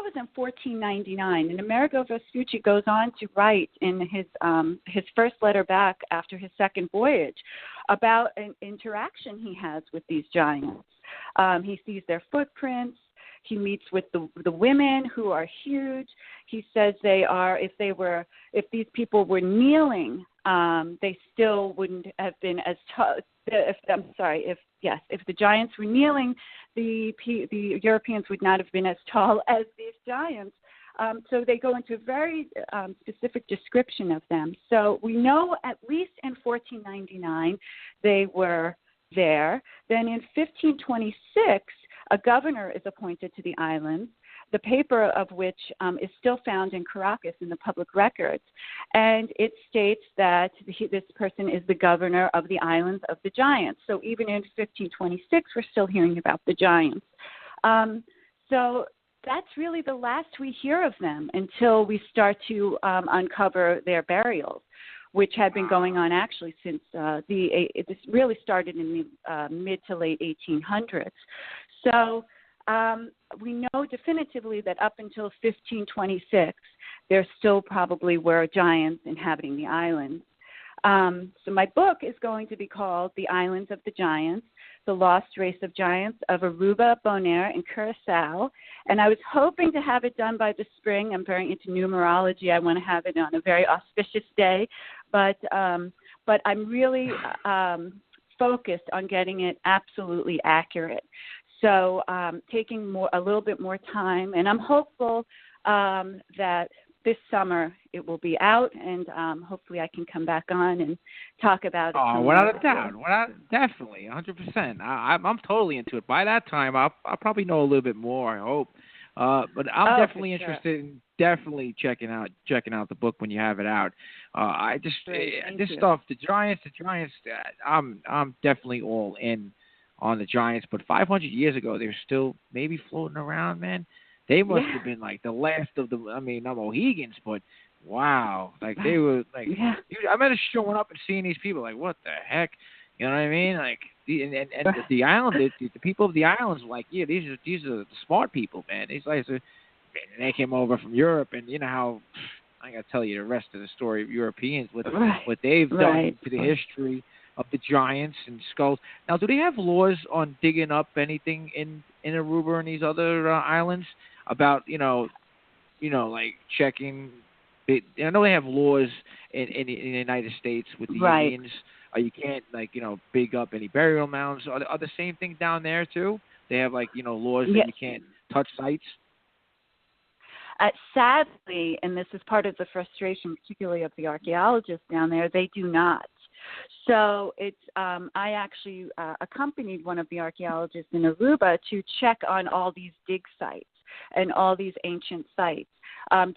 was in 1499, and Amerigo Vespucci goes on to write in his first letter back after his second voyage about an interaction he has with these giants. He sees their footprints. He meets with the women, who are huge. He says if these people were kneeling, they still wouldn't have been as tall. If the giants were kneeling, the Europeans would not have been as tall as these giants. So they go into a very specific description of them. So we know at least in 1499 they were there. Then in 1526, a governor is appointed to the islands, the paper of which is still found in Caracas in the public records. And it states that this person is the governor of the Islands of the Giants. So even in 1526, we're still hearing about the giants. So that's really the last we hear of them until we start to uncover their burials. which had been going on actually since this really started in the mid to late 1800s. So we know definitively that up until 1526, there still probably were giants inhabiting the islands. So my book is going to be called The Islands of the Giants, The Lost Race of Giants of Aruba, Bonaire, and Curaçao. And I was hoping to have it done by the spring. I'm very into numerology. I want to have it on a very auspicious day. But I'm really focused on getting it absolutely accurate. So taking a little bit more time. And I'm hopeful that this summer it will be out, and hopefully I can come back on and talk about it. Oh, without a doubt. Definitely, 100%. I'm totally into it. By that time, I'll probably know a little bit more, I hope. But I'm definitely interested in definitely checking out the book when you have it out. This stuff, the Giants. I'm definitely all in on the Giants. But 500 years ago, they're still maybe floating around, man. They must have been like the last of the, not Mohegans, but wow. Like they were like, I remember showing up and seeing these people like, what the heck? You know what I mean? Like, the island, the people of the islands were like, yeah, these are the smart people, man. These guys are, they came over from Europe, and you know how, I got to tell you the rest of the story of Europeans, what they've done to the history of the giants and skulls. Now, do they have laws on digging up anything in Aruba and these other islands about, like checking? I know they have laws in the United States with the Indians. You can't, big up any burial mounds. Are the same thing down there, too? They have, laws that you can't touch sites? Sadly, and this is part of the frustration, particularly of the archaeologists down there, they do not. So it's I actually accompanied one of the archaeologists in Aruba to check on all these dig sites and all these ancient sites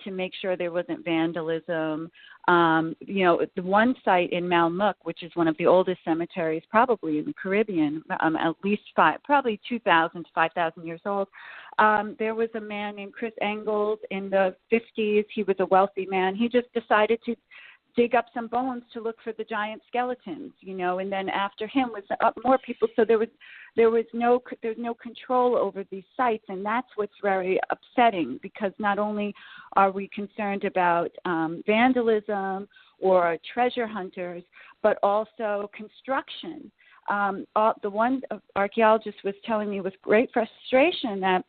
to make sure there wasn't vandalism. The one site in Malmuk, which is one of the oldest cemeteries probably in the Caribbean, at least probably 2,000 to 5,000 years old, there was a man named Chris Engels in the 50s. He was a wealthy man. He just decided to dig up some bones to look for the giant skeletons, and then after him was more people. So there's no control over these sites, and that's what's very upsetting, because not only are we concerned about vandalism or treasure hunters, but also construction. The one archaeologist was telling me with great frustration that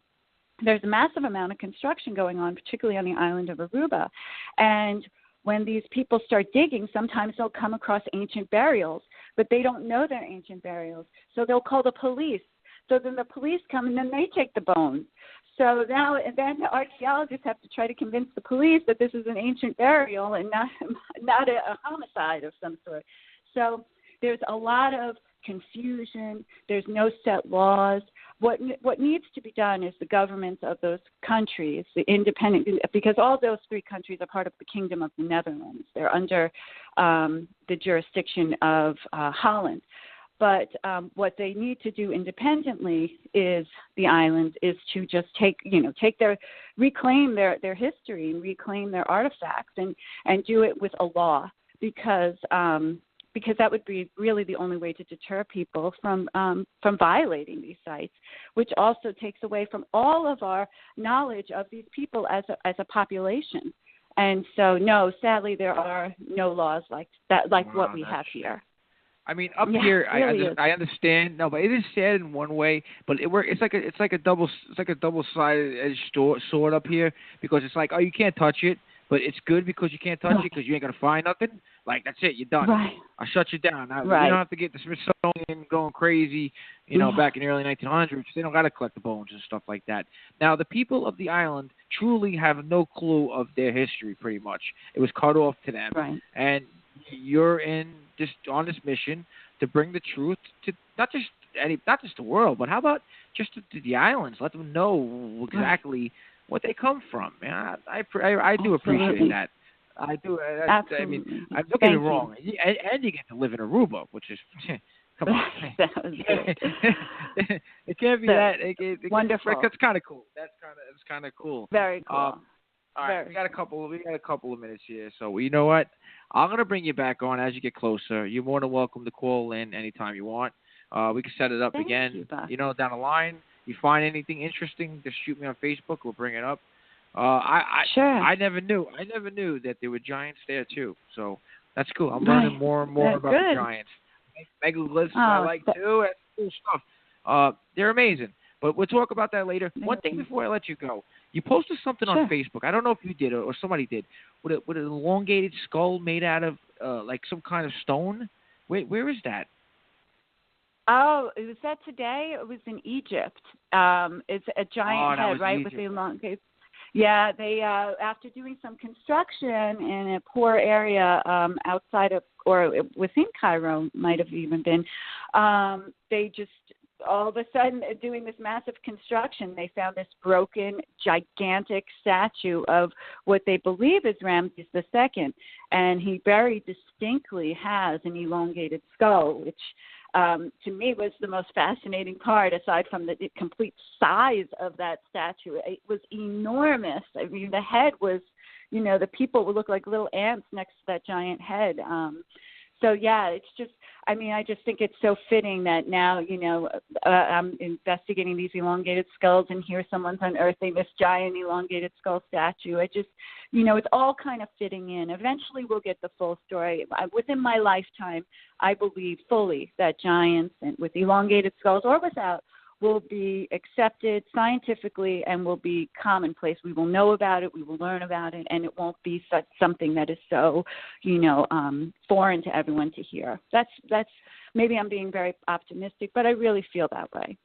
there's a massive amount of construction going on, particularly on the island of Aruba, and when these people start digging, sometimes they'll come across ancient burials, but they don't know they're ancient burials. So they'll call the police. So then the police come, and then they take the bones. So now, and then the archaeologists have to try to convince the police that this is an ancient burial and not a homicide of some sort. So there's a lot of confusion. There's no set laws. What needs to be done is the governments of those countries, the independent, because all those three countries are part of the Kingdom of the Netherlands. They're under the jurisdiction of Holland. But what they need to do independently is the islands is to just reclaim their history and reclaim their artifacts and do it with a law, because that would be really the only way to deter people from violating these sites, which also takes away from all of our knowledge of these people as a population. And so, no, sadly, there are no laws like that, what we have here. I mean, up here, I understand. No, but it is sad in one way. But it's like a double-sided sword up here, because it's like, oh, you can't touch it. But it's good because you can't touch it, because you ain't going to find nothing. Like, that's it. You're done. Right. I'll shut you down. You don't have to get the Smithsonian going crazy, back in the early 1900s. They don't got to collect the bones and stuff like that. Now, the people of the island truly have no clue of their history, pretty much. It was cut off to them. Right. And you're on this mission to bring the truth to not just the world, but how about just to the islands? Let them know exactly what they come from. Man, I do appreciate that. I do. Absolutely. I mean, don't get me wrong. And you get to live in Aruba, which is come on. That was great. It can't be that. Wonderful. That's kind of cool. That's kind of cool. Very cool. All right, we got a couple of minutes here. So you know what? I'm gonna bring you back on as you get closer. You're more than welcome to call in anytime you want. We can set it up again. You, down the line. You find anything interesting, just shoot me on Facebook. We'll bring it up. Sure. I never knew that there were giants there too. So that's cool. I'm learning more and more about the giants. Megaliths I like too. That's cool stuff. They're amazing. But we'll talk about that later. One thing before I let you go. You posted something on Facebook. I don't know if you did or somebody did. With an elongated skull made out of like some kind of stone. Where is that? Oh, was that today? It was in Egypt. It's a giant head, right, with the elongated. Yeah, they after doing some construction in a poor area outside of or within Cairo, might have even been. They just all of a sudden, doing this massive construction, they found this broken, gigantic statue of what they believe is Ramses II, and he very distinctly has an elongated skull, which to me was the most fascinating part, aside from the complete size of that statue. It was enormous. I mean, the head was, the people would look like little ants next to that giant head. So, yeah, it's just, I just think it's so fitting that now, I'm investigating these elongated skulls, and here someone's unearthing this giant elongated skull statue. It's all kind of fitting in. Eventually we'll get the full story. Within my lifetime, I believe fully that giants with elongated skulls or without will be accepted scientifically and will be commonplace. We will know about it, we will learn about it, and it won't be something that is so, foreign to everyone to hear. That's maybe I'm being very optimistic, but I really feel that way.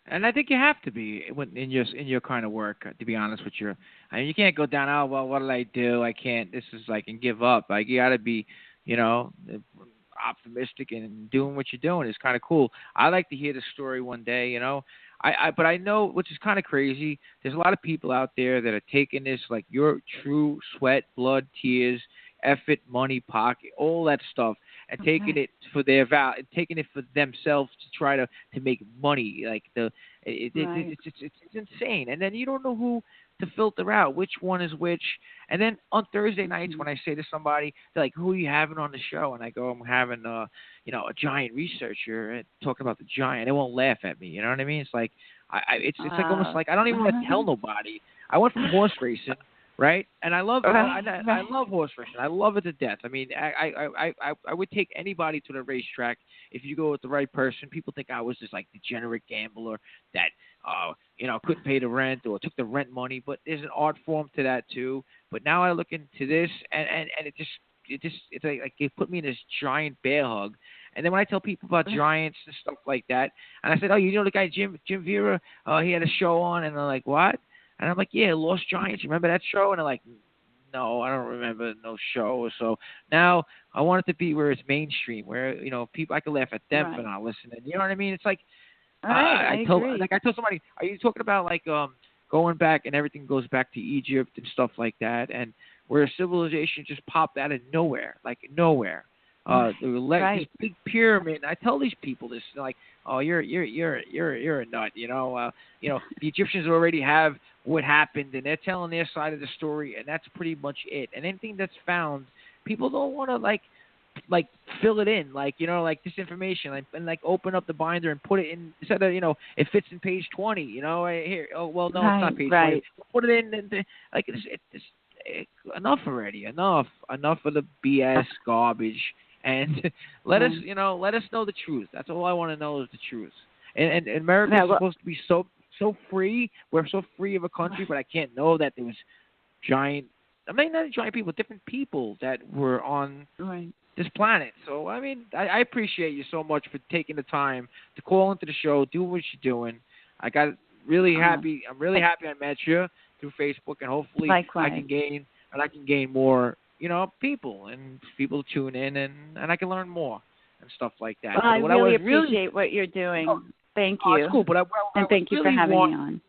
And I think you have to be in your kind of work, to be honest with you. You can't go down, oh, well, what did I do? I can't, this is like, and give up. Like, you got to be, optimistic and doing what you're doing is kind of cool. I like to hear the story one day, but I know, which is kind of crazy, there's a lot of people out there that are taking this, like your true sweat, blood, tears, effort, money, pocket, all that stuff, and taking it for their taking it for themselves to try to make money. Like it's insane. And then you don't know who to filter out which one is which. And then on Thursday nights, when I say to somebody, they're like, "Who are you having on the show?" And I go, "I'm having a giant researcher and talking about the giant." They won't laugh at me. You know what I mean? It's like it's like almost like I don't even want to tell nobody. I went from horse racing. Right, and I love I love horse racing. I love it to death. I would take anybody to the racetrack if you go with the right person. People think I was this like degenerate gambler that couldn't pay the rent or took the rent money. But there's an art form to that too. But now I look into this and it's like it put me in this giant bear hug. And then when I tell people about giants and stuff like that, and I said, "Oh, the guy Jim Vera? He had a show on," and they're like, "What?" And I'm like, "Yeah, Lost Giants. You remember that show?" And they're like, "No, I don't remember no show." So now I want it to be where it's mainstream, where people, I can laugh at them for not listening. You know what I mean? It's like I told somebody, "Are you talking about like going back and everything goes back to Egypt and stuff like that, and where civilization just popped out of nowhere, like nowhere?" This big pyramid. I tell these people this, like, "Oh, you're a nut." The Egyptians already have what happened, and they're telling their side of the story, and that's pretty much it. And anything that's found, people don't want to like fill it in, like this information, and open up the binder and put it in instead of it fits in page 20. Here. Oh well, no, it's not page 20. Put it in, it's enough already. Enough of the BS garbage. And let us know the truth. That's all I want to know is the truth. And America is supposed to be so free. We're so free of a country, but I can't know that there was not giant people, different people that were on this planet. So, I appreciate you so much for taking the time to call into the show, do what you're doing. I got really happy. I'm really happy I met you through Facebook, and hopefully I can gain more people and people tune in and I can learn more and stuff like that. Well, I really appreciate what you're doing. Thank you. It's cool, but thank you for having me on.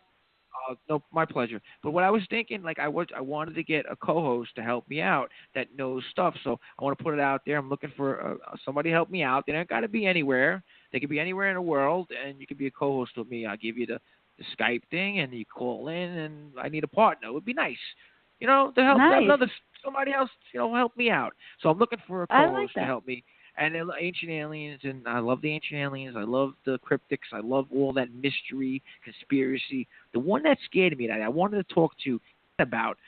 No, my pleasure. But what I was thinking, I wanted to get a co-host to help me out that knows stuff. So I want to put it out there. I'm looking for somebody to help me out. They don't got to be anywhere. They could be anywhere in the world, and you could be a co-host with me. I'll give you the Skype thing, and you call in, and I need a partner. It would be nice. to help Nice. somebody else, help me out. So I'm looking for a I co-host like to that. help me. And they're ancient aliens, and I love the ancient aliens. I love the cryptics. I love all that mystery, conspiracy. The one that scared me that I wanted to talk to about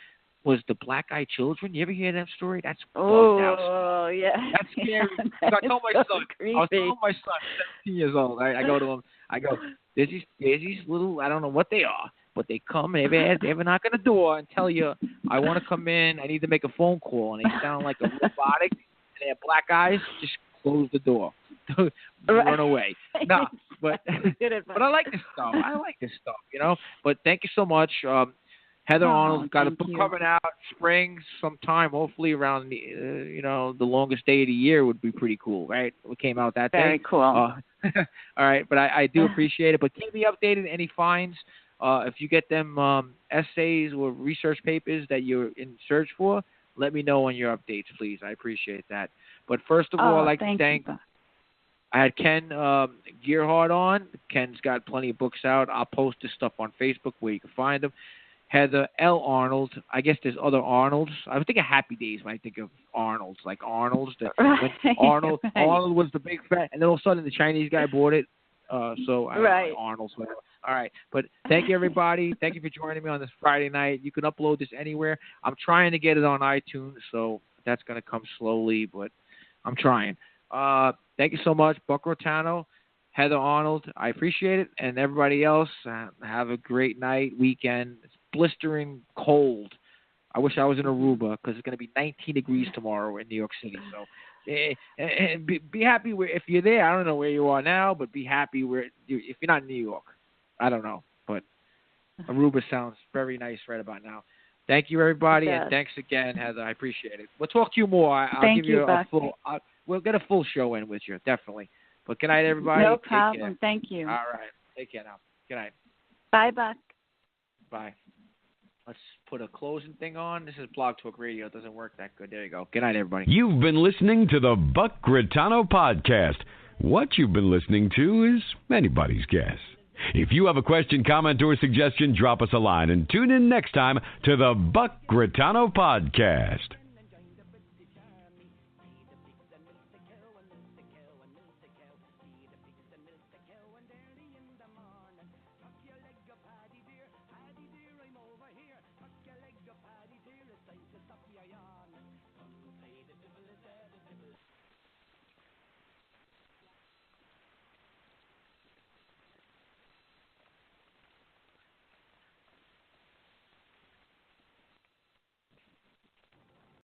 was the black-eyed children. You ever hear that story? That's bugged out. Oh, yeah. That's scary. That I told my is so son. creepy. I was telling my son, 17 years old. I go to him. I go, there's these little, I don't know what they are, but they come and they ever knock on the door and tell you, I want to come in. I need to make a phone call, and they sound like a robotic. They have black eyes, just close the door. Run away. No, but I like this stuff. But thank you so much. Heather Arnold got a book coming out spring sometime, hopefully around the longest day of the year would be pretty cool, right? We came out that day. Very cool. All right, but I do appreciate it. But keep me updated. Any finds? If you get them essays or research papers that you're in search for, let me know on your updates, please. I appreciate that. But first of all, I'd like to thank. I had Ken Gearhart on. Ken's got plenty of books out. I'll post this stuff on Facebook where you can find them. Heather L. Arnold. I guess there's other Arnolds. I think of Happy Days when I think of Arnolds, like Arnold's. Arnold was the big fan, and then all of a sudden the Chinese guy bought it. So I don't know, Arnold's. Whatever. All right, but thank you, everybody. Thank you for joining me on this Friday night. You can upload this anywhere. I'm trying to get it on iTunes, so that's going to come slowly, but I'm trying. Thank you so much, Buck Grottano, Heather Arnold. I appreciate it, and everybody else. Have a great night, weekend. It's blistering cold. I wish I was in Aruba because it's going to be 19 degrees tomorrow in New York City. So, and be happy if you're there. I don't know where you are now, but be happy if you're not in New York. I don't know, but Aruba sounds very nice right about now. Thank you, everybody, and thanks again, Heather. I appreciate it. We'll talk to you more. I'll give you a full. We'll get a full show in with you, definitely. But good night, everybody. No problem. Thank you. All right. Take care now. Good night. Bye, Buck. Bye. Let's put a closing thing on. This is Blog Talk Radio. It doesn't work that good. There you go. Good night, everybody. You've been listening to the Buck Grottano Podcast. What you've been listening to is anybody's guess. If you have a question, comment, or suggestion, drop us a line and tune in next time to the Buck Grottano Podcast.